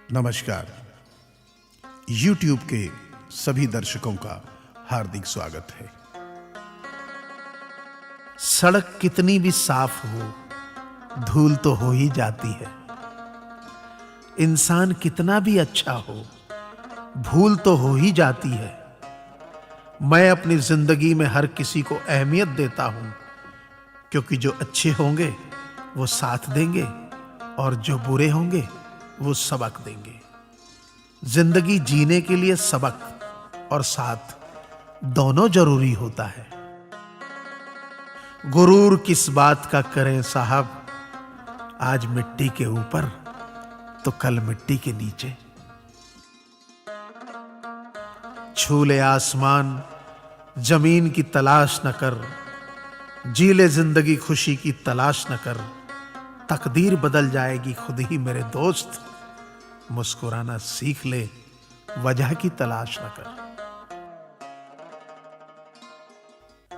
नमस्कार। YouTube के सभी दर्शकों का हार्दिक स्वागत है। सड़क कितनी भी साफ हो, धूल तो हो ही जाती है। इंसान कितना भी अच्छा हो, भूल तो हो ही जाती है। मैं अपनी जिंदगी में हर किसी को अहमियत देता हूं, क्योंकि जो अच्छे होंगे वो साथ देंगे और जो बुरे होंगे वो सबक देंगे। जिंदगी जीने के लिए सबक और साथ दोनों जरूरी होता है। गुरूर किस बात का करें साहब, आज मिट्टी के ऊपर तो कल मिट्टी के नीचे। छू ले आसमान जमीन की तलाश न कर, जी ले जिंदगी खुशी की तलाश न कर। तकदीर बदल जाएगी खुद ही मेरे दोस्त, मुस्कुराना सीख ले वजह की तलाश न कर।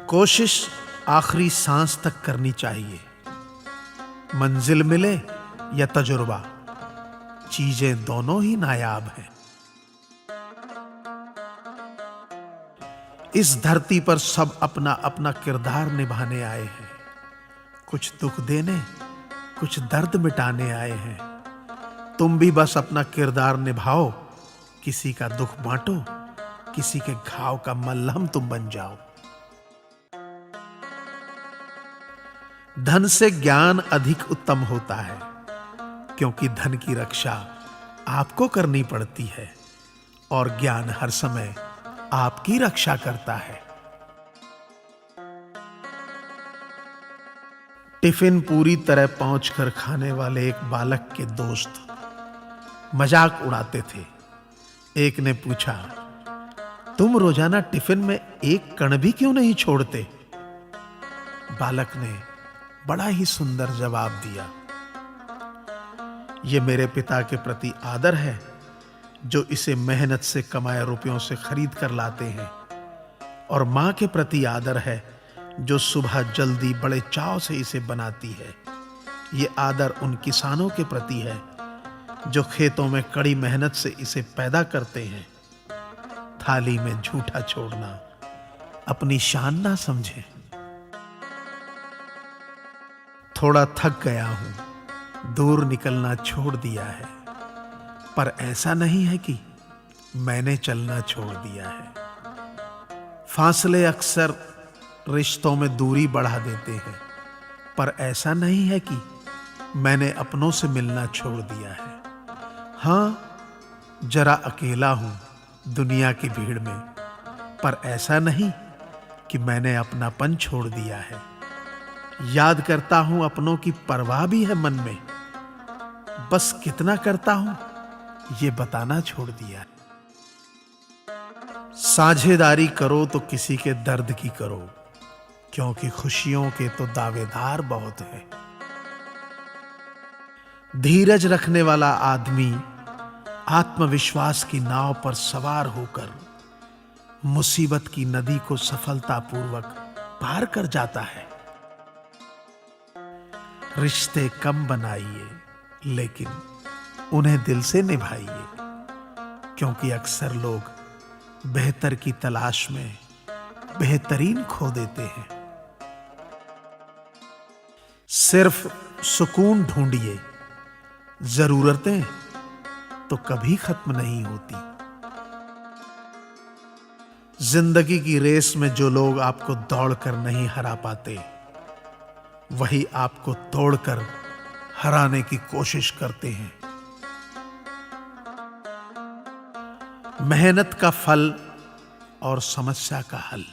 कोशिश आखिरी सांस तक करनी चाहिए। मंजिल मिले या तजुर्बा, चीजें दोनों ही नायाब हैं। इस धरती पर सब अपना अपना किरदार निभाने आए हैं। कुछ दुख देने, कुछ दर्द मिटाने आए हैं। तुम भी बस अपना किरदार निभाओ, किसी का दुख बांटो, किसी के घाव का मलहम तुम बन जाओ। धन से ज्ञान अधिक उत्तम होता है, क्योंकि धन की रक्षा आपको करनी पड़ती है और ज्ञान हर समय आपकी रक्षा करता है। टिफिन पूरी तरह पहुंच कर खाने वाले एक बालक के दोस्त मजाक उड़ाते थे। एक ने पूछा, तुम रोजाना टिफिन में एक कण भी क्यों नहीं छोड़ते? बालक ने बड़ा ही सुंदर जवाब दिया, यह मेरे पिता के प्रति आदर है, जो इसे मेहनत से कमाए रुपयों से खरीद कर लाते हैं, और मां के प्रति आदर है, जो सुबह जल्दी बड़े चाव से इसे बनाती है। ये आदर उन किसानों के प्रति है, जो खेतों में कड़ी मेहनत से इसे पैदा करते हैं। थाली में झूठा छोड़ना अपनी शान ना समझें। थोड़ा थक गया हूं, दूर निकलना छोड़ दिया है, पर ऐसा नहीं है कि मैंने चलना छोड़ दिया है। फासले अक्सर रिश्तों में दूरी बढ़ा देते हैं, पर ऐसा नहीं है कि मैंने अपनों से मिलना छोड़ दिया है। हां, जरा अकेला हूं दुनिया की भीड़ में, पर ऐसा नहीं कि मैंने अपनापन छोड़ दिया है। याद करता हूं, अपनों की परवाह भी है मन में, बस कितना करता हूं ये बताना छोड़ दिया। साझेदारी करो तो किसी के दर्द की करो, क्योंकि खुशियों के तो दावेदार बहुत हैं। धीरज रखने वाला आदमी आत्मविश्वास की नाव पर सवार होकर मुसीबत की नदी को सफलतापूर्वक पार कर जाता है। रिश्ते कम बनाइए, लेकिन उन्हें दिल से निभाइए, क्योंकि अक्सर लोग बेहतर की तलाश में बेहतरीन खो देते हैं। सिर्फ सुकून ढूंढिए, जरूरतें तो कभी खत्म नहीं होती। जिंदगी की रेस में जो लोग आपको दौड़कर नहीं हरा पाते, वही आपको तोड़कर हराने की कोशिश करते हैं। मेहनत का फल और समस्या का हल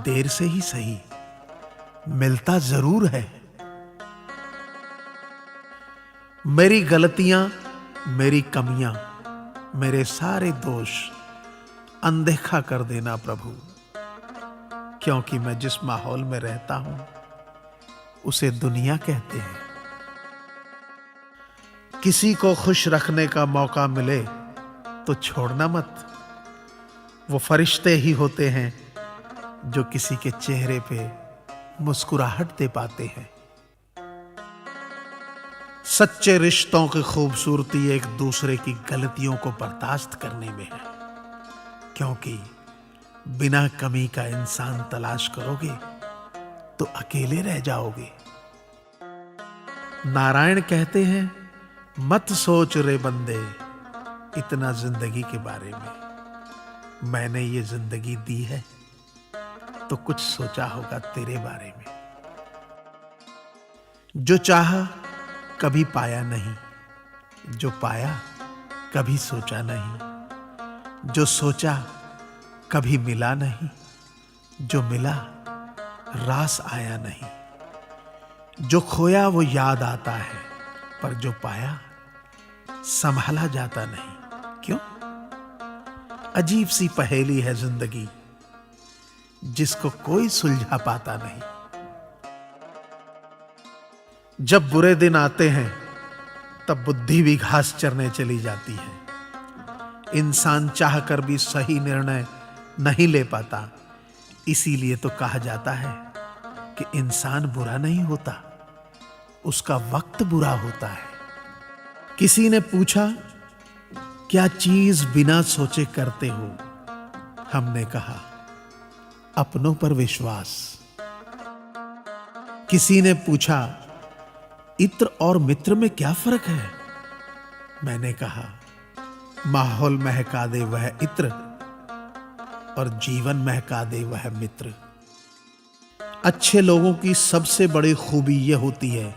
देर से ही सही मिलता जरूर है। मेरी गलतियां, मेरी कमियां, मेरे सारे दोष अनदेखा कर देना प्रभु, क्योंकि मैं जिस माहौल में रहता हूं उसे दुनिया कहते हैं। किसी को खुश रखने का मौका मिले तो छोड़ना मत। वो फरिश्ते ही होते हैं जो किसी के चेहरे पे मुस्कुराहट दे पाते हैं। सच्चे रिश्तों की खूबसूरती एक दूसरे की गलतियों को बर्दाश्त करने में है, क्योंकि बिना कमी का इंसान तलाश करोगे तो अकेले रह जाओगे। नारायण कहते हैं, मत सोच रे बंदे इतना जिंदगी के बारे में। मैंने ये जिंदगी दी है तो कुछ सोचा होगा तेरे बारे में। जो चाहा कभी पाया नहीं, जो पाया कभी सोचा नहीं, जो सोचा कभी मिला नहीं, जो मिला रास आया नहीं। जो खोया वो याद आता है, पर जो पाया संभाला जाता नहीं। क्यों? अजीब सी पहेली है जिंदगी, जिसको कोई सुलझा पाता नहीं। जब बुरे दिन आते हैं तब बुद्धि भी घास चरने चली जाती है। इंसान चाहकर भी सही निर्णय नहीं ले पाता। इसीलिए तो कहा जाता है कि इंसान बुरा नहीं होता, उसका वक्त बुरा होता है। किसी ने पूछा, क्या चीज बिना सोचे करते हो? हमने कहा, अपनों पर विश्वास। किसी ने पूछा, इत्र और मित्र में क्या फर्क है? मैंने कहा, माहौल महका दे वह इत्र और जीवन महका दे वह मित्र। अच्छे लोगों की सबसे बड़ी खूबी यह होती है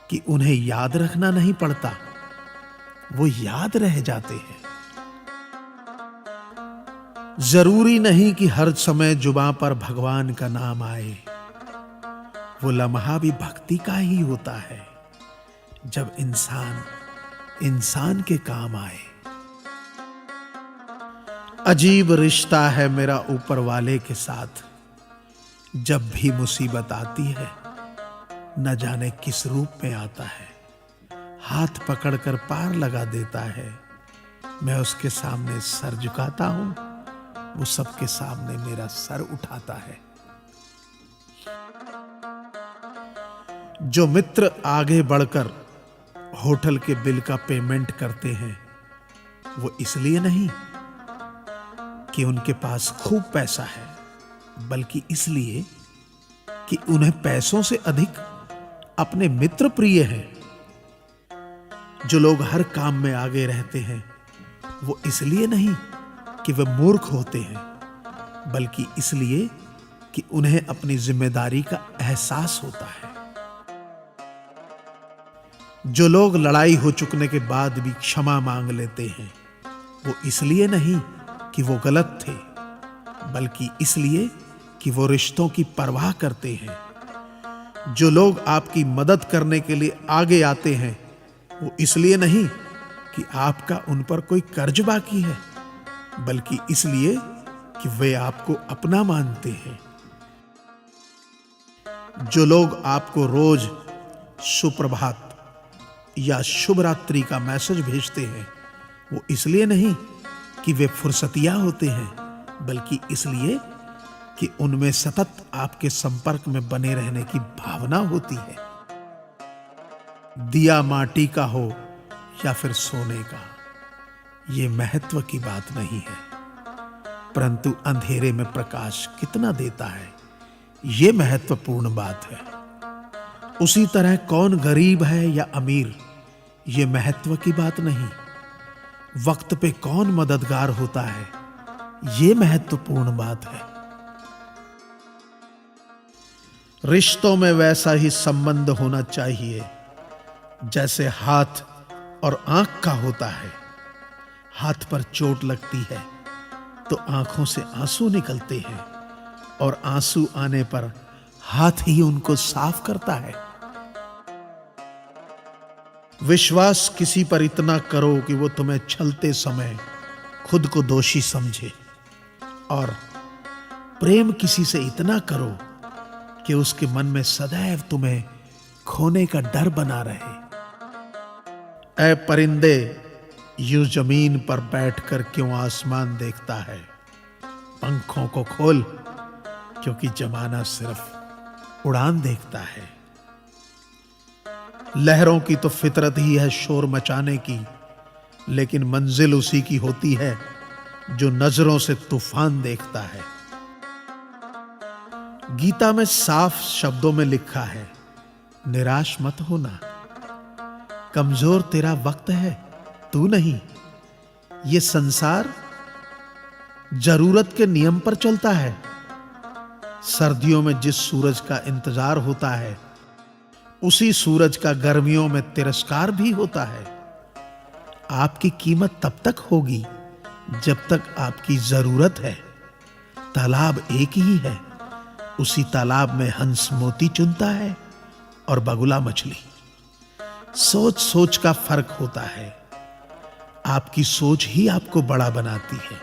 कि उन्हें याद रखना नहीं पड़ता, वो याद रह जाते हैं। जरूरी नहीं कि हर समय जुबां पर भगवान का नाम आए। वो लम्हा भी भक्ति का ही होता है, जब इंसान इंसान के काम आए। अजीब रिश्ता है मेरा ऊपर वाले के साथ। जब भी मुसीबत आती है, न जाने किस रूप में आता है। हाथ पकड़कर पार लगा देता है। मैं उसके सामने सर झुकाता हूं, वो सबके सामने मेरा सर उठाता है। जो मित्र आगे बढ़कर होटल के बिल का पेमेंट करते हैं, वो इसलिए नहीं कि उनके पास खूब पैसा है, बल्कि इसलिए कि उन्हें पैसों से अधिक अपने मित्र प्रिय हैं। जो लोग हर काम में आगे रहते हैं, वो इसलिए नहीं कि वे मूर्ख होते हैं, बल्कि इसलिए कि उन्हें अपनी जिम्मेदारी का एहसास होता है। जो लोग लड़ाई हो चुकने के बाद भी क्षमा मांग लेते हैं, वो इसलिए नहीं कि वो गलत थे, बल्कि इसलिए कि वो रिश्तों की परवाह करते हैं। जो लोग आपकी मदद करने के लिए आगे आते हैं, वो इसलिए नहीं कि आपका उन पर कोई कर्ज बाकी है, बल्कि इसलिए कि वे आपको अपना मानते हैं। जो लोग आपको रोज सुप्रभात या शुभ रात्रि का मैसेज भेजते हैं, वो इसलिए नहीं कि वे फुर्सतिया होते हैं, बल्कि इसलिए कि उनमें सतत आपके संपर्क में बने रहने की भावना होती है। दिया माटी का हो या फिर सोने का, ये महत्व की बात नहीं है, परंतु अंधेरे में प्रकाश कितना देता है, ये महत्वपूर्ण बात है। उसी तरह कौन गरीब है या अमीर, ये महत्व की बात नहीं। वक्त पे कौन मददगार होता है, ये महत्वपूर्ण बात है। रिश्तों में वैसा ही संबंध होना चाहिए जैसे हाथ और आंख का होता है। हाथ पर चोट लगती है तो आंखों से आंसू निकलते हैं, और आंसू आने पर हाथ ही उनको साफ करता है। विश्वास किसी पर इतना करो कि वो तुम्हें छलते समय खुद को दोषी समझे, और प्रेम किसी से इतना करो कि उसके मन में सदैव तुम्हें खोने का डर बना रहे। ऐ परिंदे, यूं जमीन पर बैठकर क्यों आसमान देखता है? पंखों को खोल, क्योंकि जमाना सिर्फ उड़ान देखता है। लहरों की तो फितरत ही है शोर मचाने की, लेकिन मंजिल उसी की होती है जो नजरों से तूफान देखता है। गीता में साफ शब्दों में लिखा है, निराश मत होना, कमजोर तेरा वक्त है, तू नहीं। ये संसार जरूरत के नियम पर चलता है। सर्दियों में जिस सूरज का इंतजार होता है, उसी सूरज का गर्मियों में तिरस्कार भी होता है। आपकी कीमत तब तक होगी जब तक आपकी जरूरत है। तालाब एक ही है, उसी तालाब में हंस मोती चुनता है और बगुला मछली। सोच सोच का फर्क होता है। आपकी सोच ही आपको बड़ा बनाती है।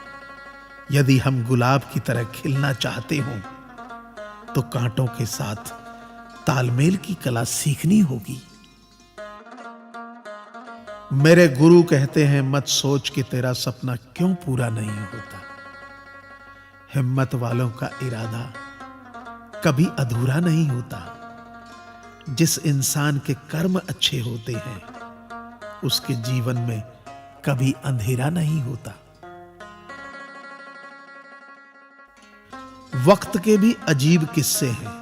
यदि हम गुलाब की तरह खिलना चाहते हों तो कांटों के साथ तालमेल की कला सीखनी होगी। मेरे गुरु कहते हैं, मत सोच कि तेरा सपना क्यों पूरा नहीं होता। हिम्मत वालों का इरादा कभी अधूरा नहीं होता। जिस इंसान के कर्म अच्छे होते हैं, उसके जीवन में कभी अंधेरा नहीं होता। वक्त के भी अजीब किस्से हैं।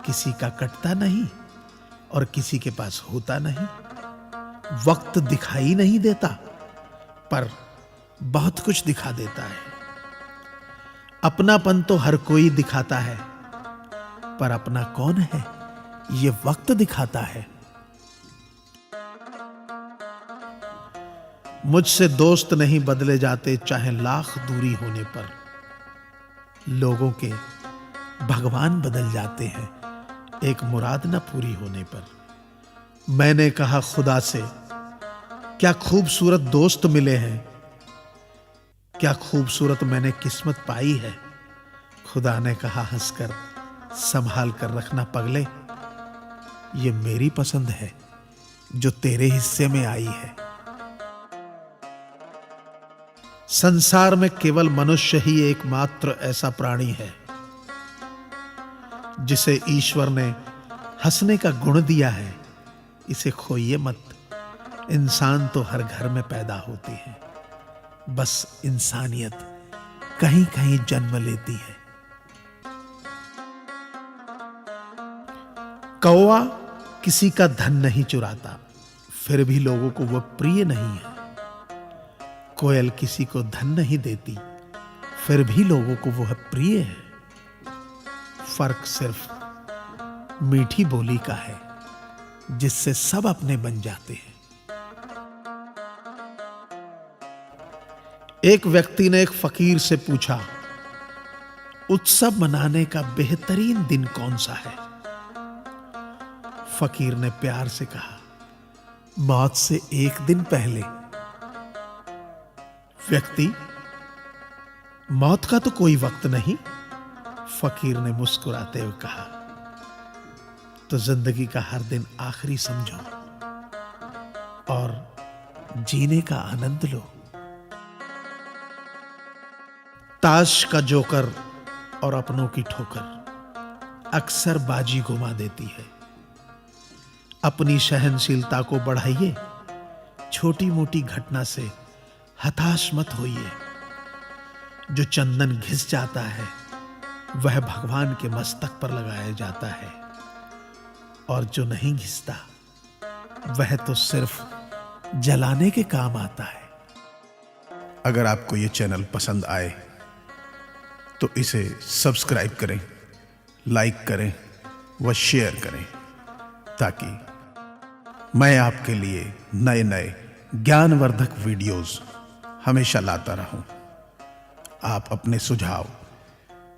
किसी का कटता नहीं और किसी के पास होता नहीं। वक्त दिखाई नहीं देता, पर बहुत कुछ दिखा देता है। अपनापन तो हर कोई दिखाता है, पर अपना कौन है ये वक्त दिखाता है। मुझसे दोस्त नहीं बदले जाते, चाहे लाख दूरी होने पर। लोगों के भगवान बदल जाते हैं एक मुराद न पूरी होने पर। मैंने कहा खुदा से, क्या खूबसूरत दोस्त मिले हैं, क्या खूबसूरत मैंने किस्मत पाई है। खुदा ने कहा हंसकर, संभाल कर रखना पगले, ये मेरी पसंद है जो तेरे हिस्से में आई है। संसार में केवल मनुष्य ही एकमात्र ऐसा प्राणी है जिसे ईश्वर ने हंसने का गुण दिया है। इसे खोइए मत। इंसान तो हर घर में पैदा होती है, बस इंसानियत कहीं कहीं जन्म लेती है। कौवा किसी का धन नहीं चुराता, फिर भी लोगों को वह प्रिय नहीं है। कोयल किसी को धन नहीं देती, फिर भी लोगों को वह प्रिय है। फर्क सिर्फ मीठी बोली का है, जिससे सब अपने बन जाते हैं। एक व्यक्ति ने एक फकीर से पूछा, उत्सव मनाने का बेहतरीन दिन कौन सा है। फकीर ने प्यार से कहा, मौत से एक दिन पहले। व्यक्ति, मौत का तो कोई वक्त नहीं। फकीर ने मुस्कुराते हुए कहा, तो जिंदगी का हर दिन आखिरी समझो और जीने का आनंद लो। ताश का जोकर और अपनों की ठोकर अक्सर बाजी घुमा देती है। अपनी सहनशीलता को बढ़ाइए, छोटी मोटी घटना से हताश मत होइए। जो चंदन घिस जाता है वह भगवान के मस्तक पर लगाया जाता है, और जो नहीं घिसता वह तो सिर्फ जलाने के काम आता है। अगर आपको ये चैनल पसंद आए तो इसे सब्सक्राइब करें, लाइक करें व शेयर करें, ताकि मैं आपके लिए नए नए ज्ञानवर्धक वीडियोस हमेशा लाता रहूं। आप अपने सुझाव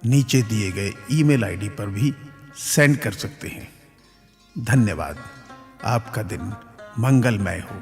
नीचे दिए गए ईमेल आईडी पर भी सेंड कर सकते हैं। धन्यवाद। आपका दिन मंगलमय हो।